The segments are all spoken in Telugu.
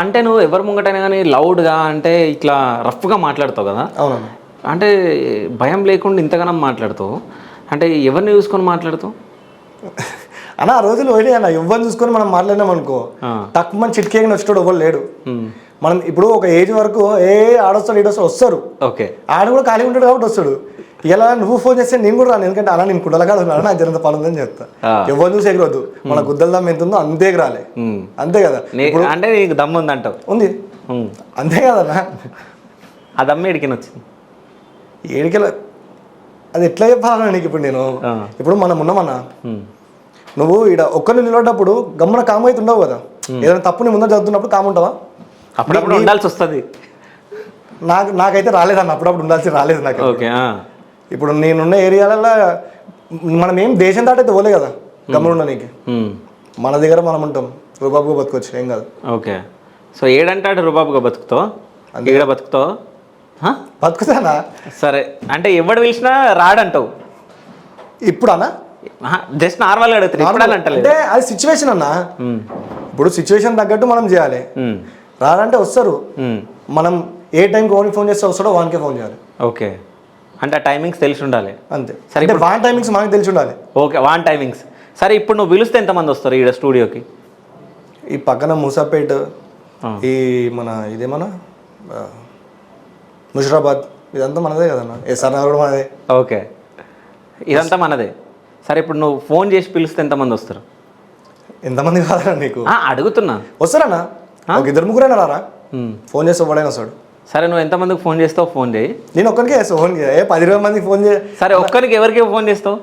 అంటే నువ్వు ఎవరి ముంగటైనా కానీ లౌడ్గా అంటే ఇట్లా రఫ్గా మాట్లాడతావు కదా. అవునన్నా. అంటే భయం లేకుండా ఇంతగానం మాట్లాడుతావు, అంటే ఎవరిని చూసుకొని మాట్లాడుతావు అన్న? ఆ రోజులు పోయినాయి అన్న, ఎవరిని చూసుకొని మనం మాట్లాడినాం అనుకో తక్కువ మంది చిట్కేగా వచ్చేటోడు ఎవరు లేడు. మనం ఇప్పుడు ఒక ఏజ్ వరకు ఆడొస్తాడు ఈడొస్తాడు వస్తారు, ఓకే ఆడ కూడా ఖాళీ ఉంటాడు కాబట్టి వస్తాడు. ఇలా నువ్వు ఫోన్ చేస్తే నేను కూడా రాను, ఎందుకంటే అలా నేను కుండలగా ఉన్నాను, నాకు జరిగిన పని ఉందని చెప్తా. ఎవరు చూసి ఎగరవద్దు, మన గుద్దల దమ్ము ఎంత ఉందో అంతే ఎగరాలి, అంతే కదా. అంటే నీకు దమ్ము ఉందంటావు? ఉంది, అంతే కదన్నా. ఆ దమ్ము ఏడికి వచ్చింది? ఏడికెళ్ళ అది ఎట్లా చెప్పాలన్నా నీకు? ఇప్పుడు నేను ఇప్పుడు మనం ఉన్నామన్నా, నువ్వు ఇక్కడ ఒక్కరిని నిలబడ్డప్పుడు గమ్మున కామ్ అయితే ఉండవు కదా. ఏదైనా తప్పు నీ ముందర చదువుతున్నప్పుడు కామ్ ఉంటావా? అప్పుడప్పుడు ఉండాల్సి వస్తుంది. నాకైతే రాలేదన్న, అప్పుడప్పుడు ఉండాల్సి రాలేదు నాకు. ఓకే. ఇప్పుడు నేనున్న ఏరియాలలో మనం ఏం దేశం దాటైతే పోలే కదా గమ్మున ఉండడానికి. మన దగ్గర మనం ఉంటాం, రుబాబుగా బతుకోవచ్చు, ఏం కాదు. ఓకే. సో ఏడంటాడు రుబాబుగా బతుకుతావు, ఇక్కడ బతుకుతావు? బతుకుతానా? సరే, అంటే ఎవడు పిలిచినా రాడంటావు ఇప్పుడు అన్న? జస్ట్ నార్మల్గా అడుగుతారు, అంటే అది సిచ్యువేషన్ అన్న. ఇప్పుడు సిచ్యువేషన్ తగ్గట్టు మనం చేయాలి. రాడంటే వస్తారు, మనం ఏ టైంకి ఓన్కి ఫోన్ చేస్తే వస్తాడో వానికే ఫోన్ చేయాలి. ఓకే, అంటే ఆ టైమింగ్స్ తెలిసి ఉండాలి. అంతే. సరే, ఇప్పుడు వాన్ టైమింగ్స్ మనకు తెలిసి ఉండాలి. ఓకే, వాన్ టైమింగ్స్. సరే, ఇప్పుడు నువ్వు పిలిస్తే ఎంతమంది వస్తారు ఈడ స్టూడియోకి? ఈ పక్కన మూసాపేట్, ఈ మన ఇదేమన్నా ముషిరాబాద్, ఇదంతా మనదే కదన్నా. ఎస్ఆర్ నగర్ కూడా మనదే. ఓకే, ఇదంతా మనదే. సరే, ఇప్పుడు నువ్వు ఫోన్ చేసి పిలిస్తే ఎంతమంది వస్తారు? ఎంతమంది కాదన్నా నీకు అడుగుతున్నా. వస్తారన్నా, ఒక ఇద్దరు ముగ్గురైనా రారా, ఫోన్ చేస్తే వాడైనా వస్తాడు. సరే, నువ్వు ఎంతమందికి ఫోన్ చేస్తావు? ఫోన్ చేయి. నేను ఒక్కరికే చేస్తావు ఫోన్, 10-20 మందికి ఫోన్ చేయి. సరే, ఒక్కరికి ఎవరికి ఫోన్ చేస్తావు?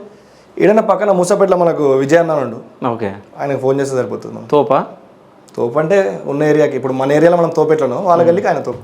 ఈడన్నా పక్కన మూసాపేటలో మనకు విజయ్ అన్న ఉండు, ఓకే, ఆయనకు ఫోన్ చేస్తే సరిపోతుంది. తోపా? తోపు అంటే ఉన్న ఏరియాకి, ఇప్పుడు మన ఏరియాలో మనం తోపెట్లను, వాళ్ళకి వెళ్ళి ఆయన తోపు.